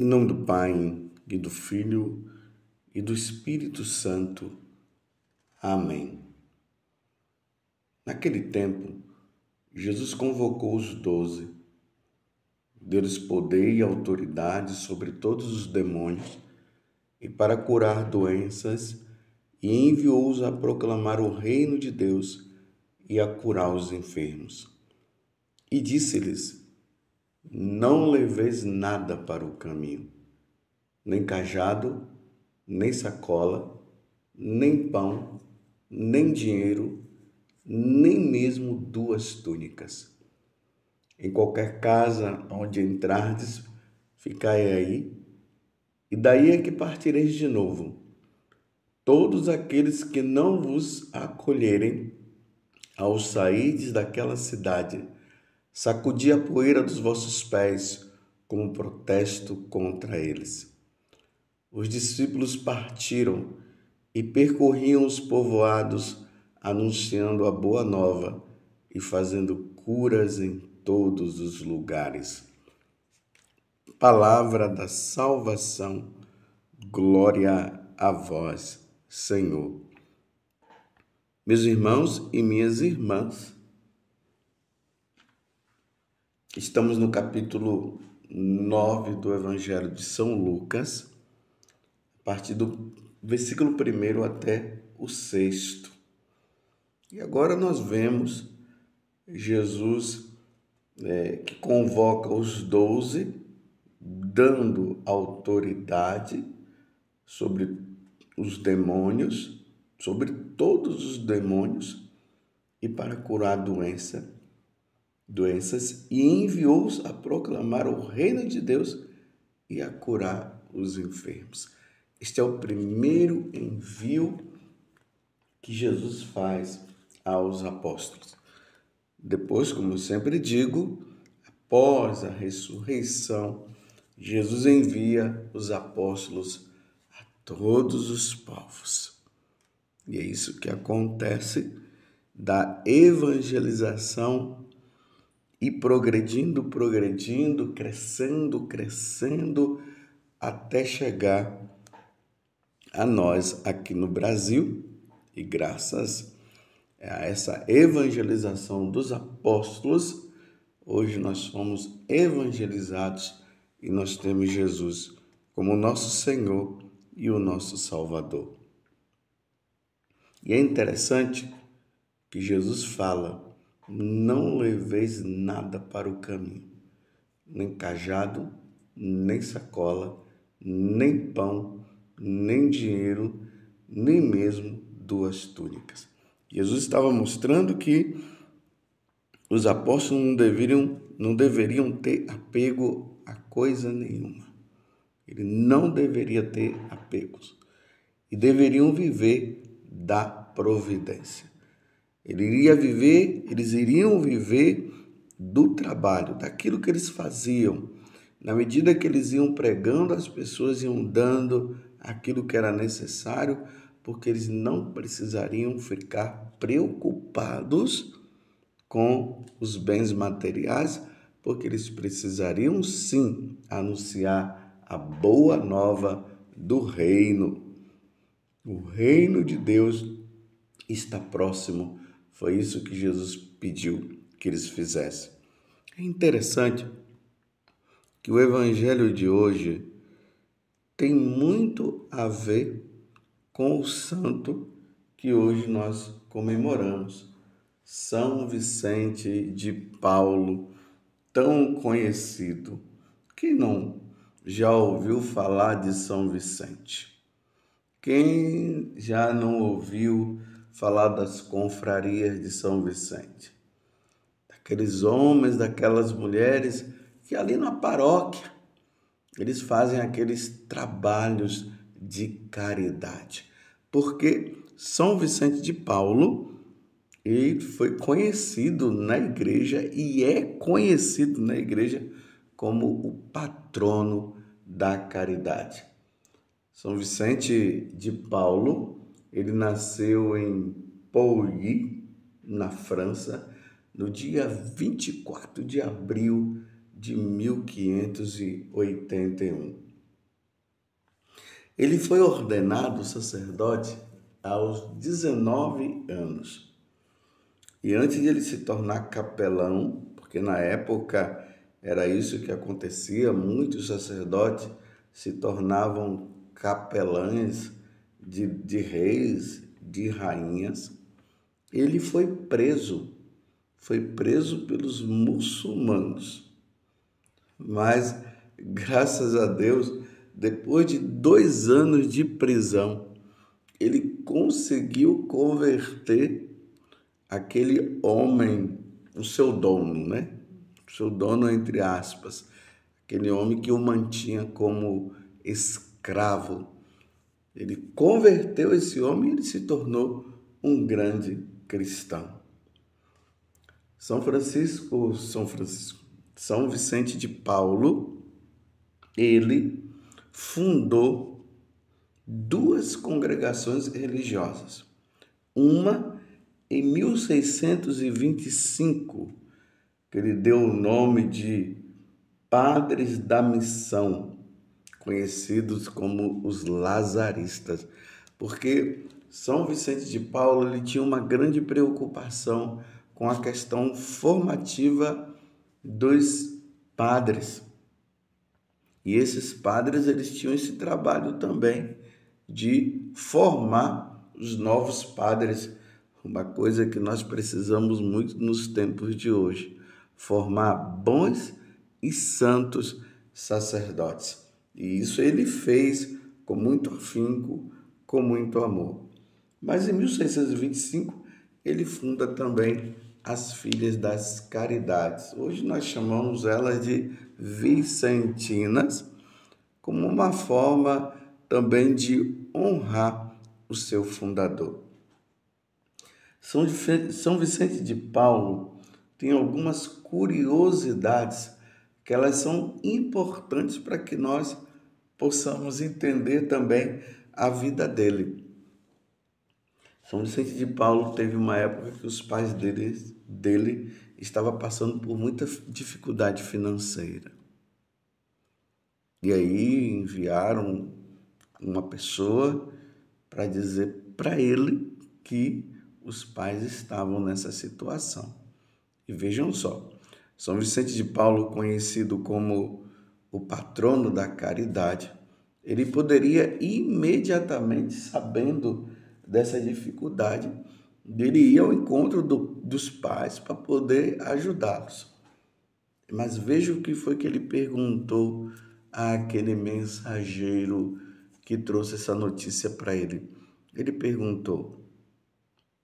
Em nome do Pai, e do Filho, e do Espírito Santo. Amém. Naquele tempo, Jesus convocou os 12, deu-lhes poder e autoridade sobre todos os demônios, e para curar doenças, e enviou-os a proclamar o reino de Deus e a curar os enfermos. E disse-lhes: não leveis nada para o caminho, nem cajado, nem sacola, nem pão, nem dinheiro, nem mesmo 2 túnicas. Em qualquer casa onde entrardes, ficai aí, e daí é que partireis de novo. Todos aqueles que não vos acolherem, ao sairdes daquela cidade, sacudi a poeira dos vossos pés como protesto contra eles. Os discípulos partiram e percorriam os povoados, anunciando a boa nova e fazendo curas em todos os lugares. Palavra da salvação, glória a vós, Senhor. Meus irmãos e minhas irmãs, estamos no capítulo 9 do Evangelho de São Lucas, a partir do versículo 1 até o 6. E agora nós vemos Jesus que convoca os 12, dando autoridade sobre os demônios, sobre todos os demônios, e para curar doenças, e enviou-os a proclamar o reino de Deus e a curar os enfermos. Este é o primeiro envio que Jesus faz aos apóstolos. Depois, como eu sempre digo, após a ressurreição, Jesus envia os apóstolos a todos os povos. E é isso que acontece da evangelização e progredindo, crescendo, até chegar a nós aqui no Brasil. E graças a essa evangelização dos apóstolos, hoje nós somos evangelizados e nós temos Jesus como nosso Senhor e o nosso Salvador. E é interessante que Jesus fala: não leveis nada para o caminho, nem cajado, nem sacola, nem pão, nem dinheiro, nem mesmo 2 túnicas. Jesus estava mostrando que os apóstolos não deveriam ter apego a coisa nenhuma. Ele não deveria ter apegos. E deveriam viver da providência. Eles iriam viver do trabalho, daquilo que eles faziam. Na medida que eles iam pregando, as pessoas iam dando aquilo que era necessário, porque eles não precisariam ficar preocupados com os bens materiais, porque eles precisariam sim anunciar a boa nova do reino. O reino de Deus está próximo. Foi isso que Jesus pediu que eles fizessem. É interessante que o evangelho de hoje tem muito a ver com o santo que hoje nós comemoramos, São Vicente de Paulo, tão conhecido. Quem não já ouviu falar de São Vicente? Quem já não ouviu falar das confrarias de São Vicente? Daqueles homens, daquelas mulheres que ali na paróquia eles fazem aqueles trabalhos de caridade. Porque São Vicente de Paulo, ele foi conhecido na igreja e é conhecido na igreja como o patrono da caridade. São Vicente de Paulo, ele nasceu em Pouilly, na França, no dia 24 de abril de 1581. Ele foi ordenado sacerdote aos 19 anos. E antes de ele se tornar capelão, porque na época era isso que acontecia, muitos sacerdotes se tornavam capelães de reis, de rainhas. Ele foi preso pelos muçulmanos. Mas, graças a Deus, depois de 2 anos de prisão, ele conseguiu converter aquele homem, o seu dono, né? O seu dono, entre aspas, aquele homem que o mantinha como escravo. Ele converteu esse homem e ele se tornou um grande cristão. São Vicente de Paulo, ele fundou 2 congregações religiosas. Uma em 1625, que ele deu o nome de Padres da Missão, conhecidos como os Lazaristas, porque São Vicente de Paulo ele tinha uma grande preocupação com a questão formativa dos padres. E esses padres eles tinham esse trabalho também de formar os novos padres, uma coisa que nós precisamos muito nos tempos de hoje, formar bons e santos sacerdotes. E isso ele fez com muito afinco, com muito amor. Mas em 1625 ele funda também as Filhas das Caridades. Hoje nós chamamos elas de Vicentinas, como uma forma também de honrar o seu fundador. São Vicente de Paulo tem algumas curiosidades que elas são importantes para que nós possamos entender também a vida dele. São Vicente de Paulo teve uma época que os pais dele estavam passando por muita dificuldade financeira. E aí enviaram uma pessoa para dizer para ele que os pais estavam nessa situação. E vejam só, São Vicente de Paulo, conhecido como o patrono da caridade, ele poderia imediatamente, sabendo dessa dificuldade, ele ia ao encontro dos pais para poder ajudá-los. Mas veja o que foi que ele perguntou àquele mensageiro que trouxe essa notícia para ele. Ele perguntou: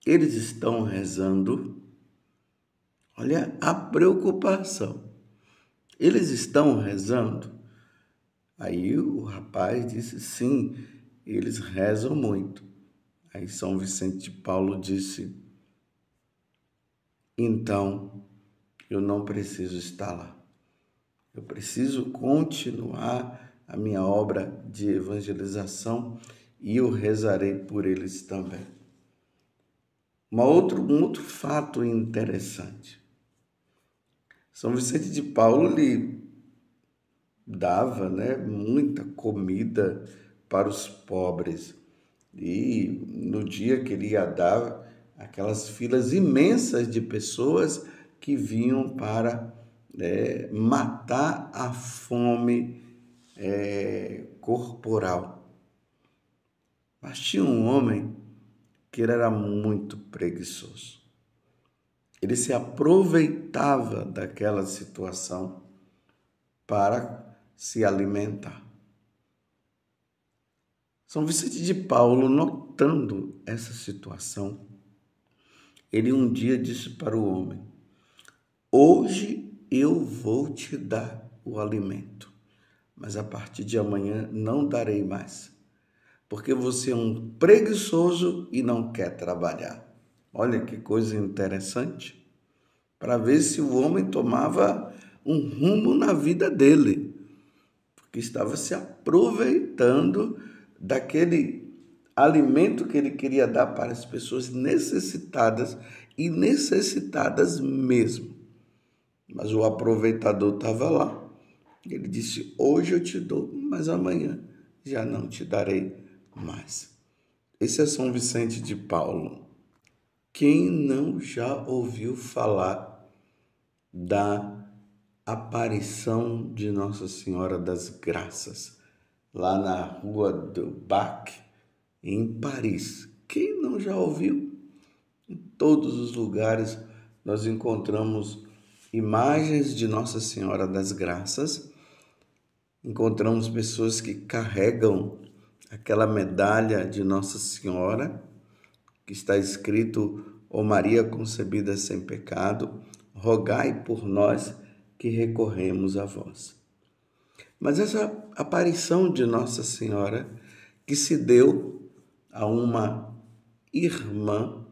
eles estão rezando? Olha a preocupação. Eles estão rezando? Aí o rapaz disse: sim, eles rezam muito. Aí São Vicente de Paulo disse: então, eu não preciso estar lá. Eu preciso continuar a minha obra de evangelização e eu rezarei por eles também. Um outro fato interessante. São Vicente de Paulo lhe dava, muita comida para os pobres. E no dia que ele ia dar, aquelas filas imensas de pessoas que vinham para matar a fome corporal. Mas tinha um homem que ele era muito preguiçoso. Ele se aproveitava daquela situação para se alimentar. São Vicente de Paulo, notando essa situação, ele um dia disse para o homem: hoje eu vou te dar o alimento, mas a partir de amanhã não darei mais, porque você é um preguiçoso e não quer trabalhar. Olha que coisa interessante, para ver se o homem tomava um rumo na vida dele, porque estava se aproveitando daquele alimento que ele queria dar para as pessoas necessitadas e necessitadas mesmo. Mas o aproveitador estava lá. Ele disse: hoje eu te dou, mas amanhã já não te darei mais. Esse é São Vicente de Paulo. Quem não já ouviu falar da aparição de Nossa Senhora das Graças, lá na Rua do Bac, em Paris? Quem não já ouviu? Em todos os lugares nós encontramos imagens de Nossa Senhora das Graças, encontramos pessoas que carregam aquela medalha de Nossa Senhora, que está escrito: Ó Maria concebida sem pecado, rogai por nós que recorremos a vós. Mas essa aparição de Nossa Senhora, que se deu a uma irmã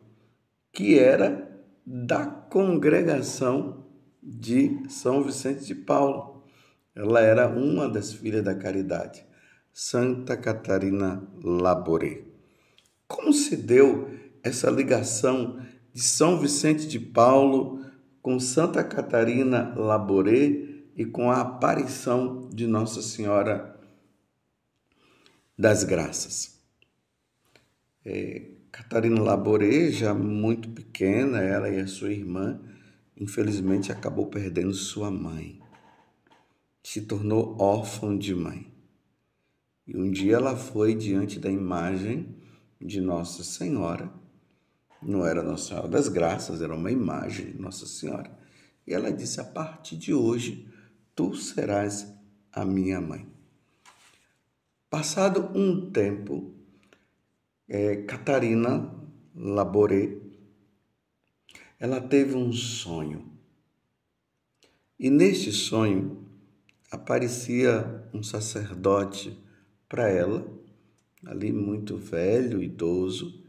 que era da congregação de São Vicente de Paulo. Ela era uma das filhas da caridade, Santa Catarina Labouré. Como se deu essa ligação de São Vicente de Paulo com Santa Catarina Labouré e com a aparição de Nossa Senhora das Graças? Catarina Labouré, já muito pequena, ela e a sua irmã, infelizmente acabou perdendo sua mãe. Se tornou órfã de mãe. E um dia ela foi diante da imagem de Nossa Senhora. Não era Nossa Senhora das Graças, era uma imagem de Nossa Senhora. E ela disse: a partir de hoje, tu serás a minha mãe. Passado um tempo, Catarina Labouré, ela teve um sonho. E neste sonho aparecia um sacerdote para ela, ali muito velho, idoso,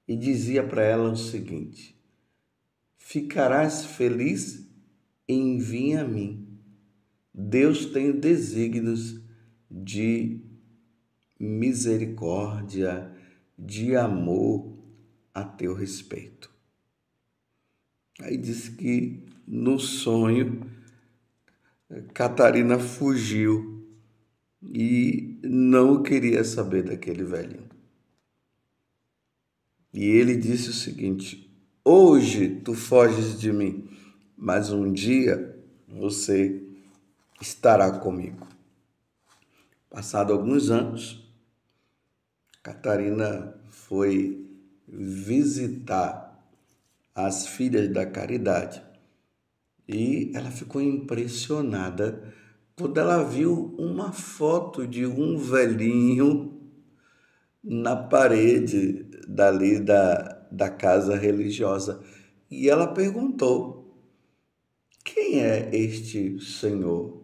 e dizia para ela o seguinte: ficarás feliz em vir a mim. Deus tem desígnios de misericórdia, de amor a teu respeito. Aí disse que no sonho Catarina fugiu e não queria saber daquele velhinho. E ele disse o seguinte: hoje tu foges de mim, mas um dia você estará comigo. Passado alguns anos, Catarina foi visitar as filhas da caridade e ela ficou impressionada quando ela viu uma foto de um velhinho na parede dali da casa religiosa. E ela perguntou: quem é este senhor?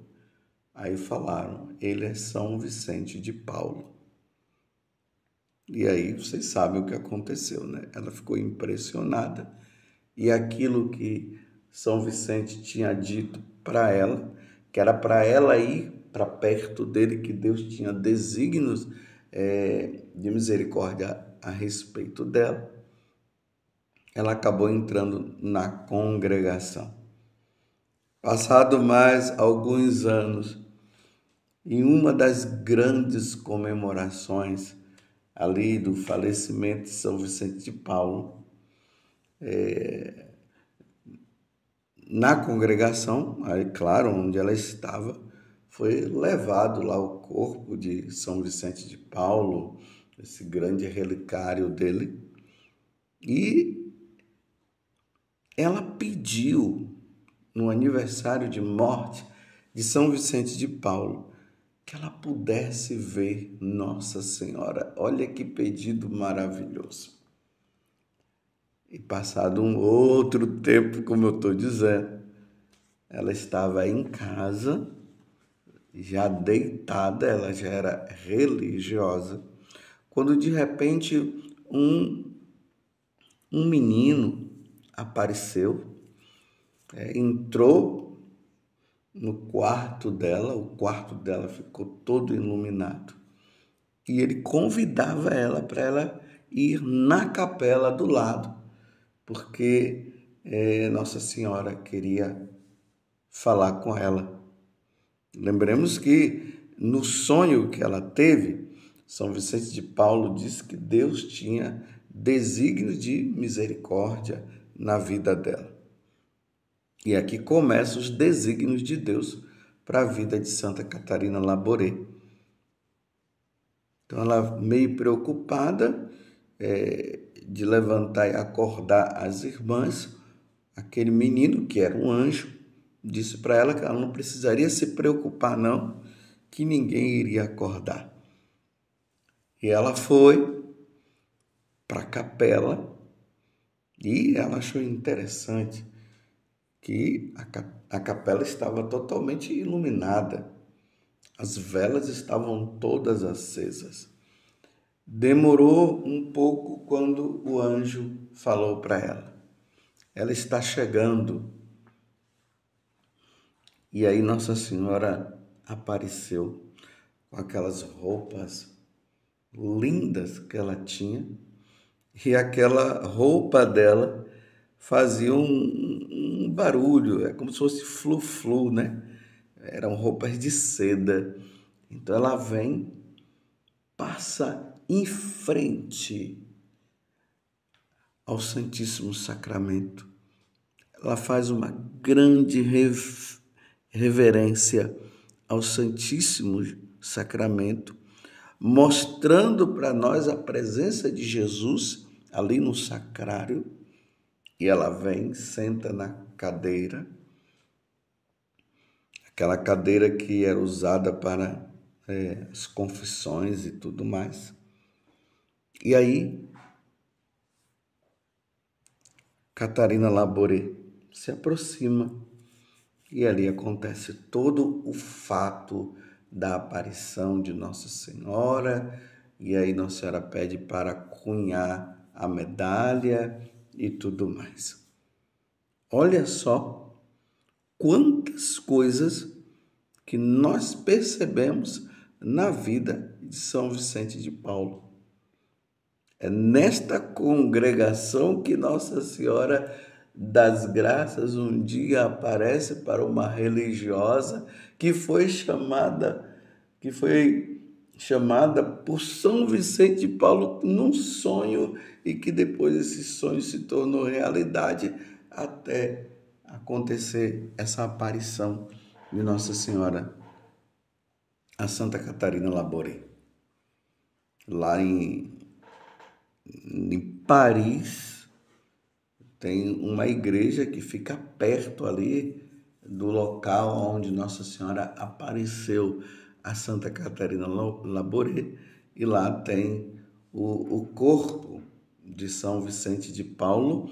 Aí falaram: ele é São Vicente de Paulo. E aí vocês sabem o que aconteceu, né? Ela ficou impressionada. E aquilo que São Vicente tinha dito para ela, que era para ela ir para perto dele, que Deus tinha desígnios de misericórdia a respeito dela, ela acabou entrando na congregação. Passado mais alguns anos, em uma das grandes comemorações ali do falecimento de São Vicente de Paulo, na congregação, aí, claro, onde ela estava, foi levado lá o corpo de São Vicente de Paulo, esse grande relicário dele, e ela pediu, no aniversário de morte de São Vicente de Paulo, que ela pudesse ver Nossa Senhora. Olha que pedido maravilhoso. E passado um outro tempo, como eu estou dizendo, ela estava em casa, já deitada, ela já era religiosa, quando de repente um menino apareceu, entrou no quarto dela, o quarto dela ficou todo iluminado, e ele convidava ela para ela ir na capela do lado, porque Nossa Senhora queria falar com ela. Lembremos que no sonho que ela teve, São Vicente de Paulo disse que Deus tinha desígnio de misericórdia na vida dela. E aqui começam os desígnios de Deus para a vida de Santa Catarina Laboré. Então, ela meio preocupada de levantar e acordar as irmãs, aquele menino, que era um anjo, disse para ela que ela não precisaria se preocupar não, que ninguém iria acordar. E ela foi para a capela e ela achou interessante que a capela estava totalmente iluminada. As velas estavam todas acesas. Demorou um pouco quando o anjo falou para ela: ela está chegando. E aí Nossa Senhora apareceu com aquelas roupas lindas que ela tinha, e aquela roupa dela fazia um barulho, é como se fosse flu-flu, né? Eram roupas de seda. Então ela vem, passa em frente ao Santíssimo Sacramento. Ela faz uma grande reverência ao Santíssimo Sacramento, mostrando para nós a presença de Jesus ali no sacrário. E ela vem, senta na cadeira, aquela cadeira que era usada para as confissões e tudo mais. E aí, Catarina Laboré se aproxima e ali acontece todo o fato da aparição de Nossa Senhora. E aí Nossa Senhora pede para cunhar a medalha e tudo mais. Olha só quantas coisas que nós percebemos na vida de São Vicente de Paulo. É nesta congregação que Nossa Senhora das Graças um dia aparece para uma religiosa que foi chamada por São Vicente de Paulo num sonho, e que depois esse sonho se tornou realidade até acontecer essa aparição de Nossa Senhora a Santa Catarina Laboré. Lá em Paris, tem uma igreja que fica perto ali do local onde Nossa Senhora apareceu a Santa Catarina Laboré, e lá tem o corpo de São Vicente de Paulo,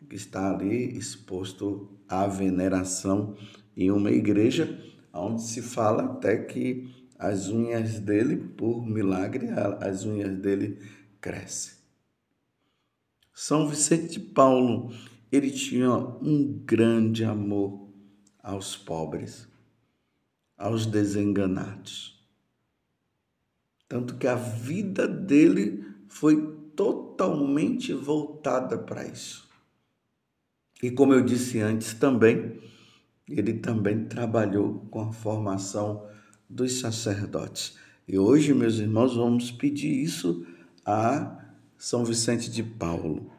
que está ali exposto à veneração em uma igreja, onde se fala até que as unhas dele, por milagre, as unhas dele crescem. São Vicente de Paulo, ele tinha um grande amor aos pobres, aos desenganados. Tanto que a vida dele foi totalmente voltada para isso. E como eu disse antes também, ele também trabalhou com a formação dos sacerdotes. E hoje, meus irmãos, vamos pedir isso a São Vicente de Paulo.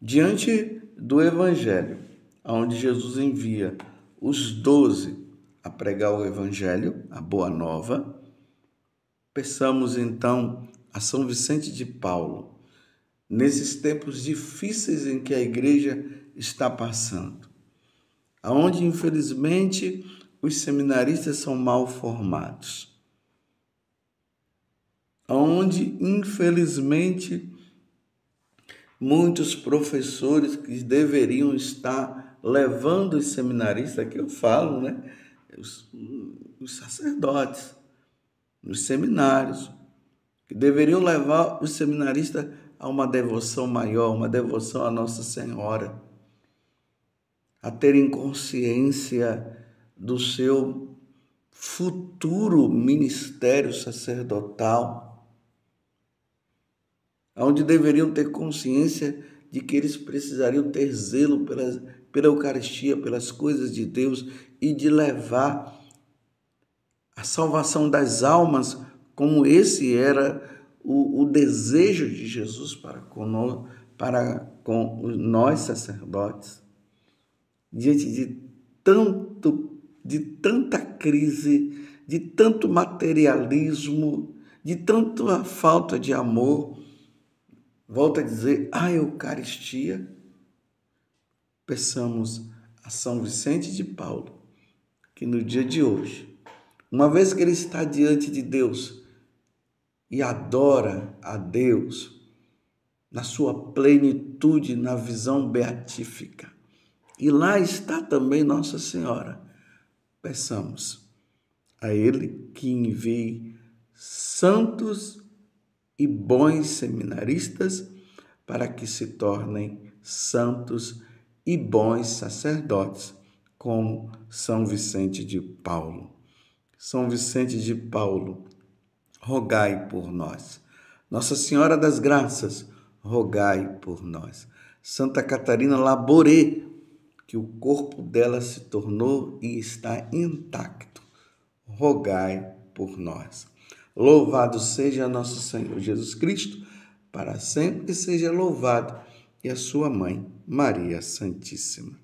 Diante do Evangelho, onde Jesus envia os 12 a pregar o Evangelho, a Boa Nova, peçamos então a São Vicente de Paulo, nesses tempos difíceis em que a igreja está passando, onde infelizmente os seminaristas são mal formados, onde infelizmente muitos professores que deveriam estar levando os seminaristas, que eu falo, né? Os sacerdotes, nos seminários, que deveriam levar os seminaristas a uma devoção maior, uma devoção à Nossa Senhora, a terem consciência do seu futuro ministério sacerdotal, onde deveriam ter consciência de que eles precisariam ter zelo pela Eucaristia, pelas coisas de Deus, e de levar a salvação das almas, como esse era o desejo de Jesus para com nós sacerdotes, diante de tanta crise, de tanto materialismo, de tanta falta de amor. Volto a dizer, a Eucaristia, peçamos a São Vicente de Paulo, que no dia de hoje, uma vez que ele está diante de Deus e adora a Deus na sua plenitude, na visão beatífica, e lá está também Nossa Senhora, peçamos a Ele que envie santos e bons seminaristas para que se tornem santos e bons sacerdotes, como São Vicente de Paulo. São Vicente de Paulo, rogai por nós. Nossa Senhora das Graças, rogai por nós. Santa Catarina Labouré, que o corpo dela se tornou e está intacto, rogai por nós. Louvado seja nosso Senhor Jesus Cristo, para sempre seja louvado, e a sua mãe, Maria Santíssima.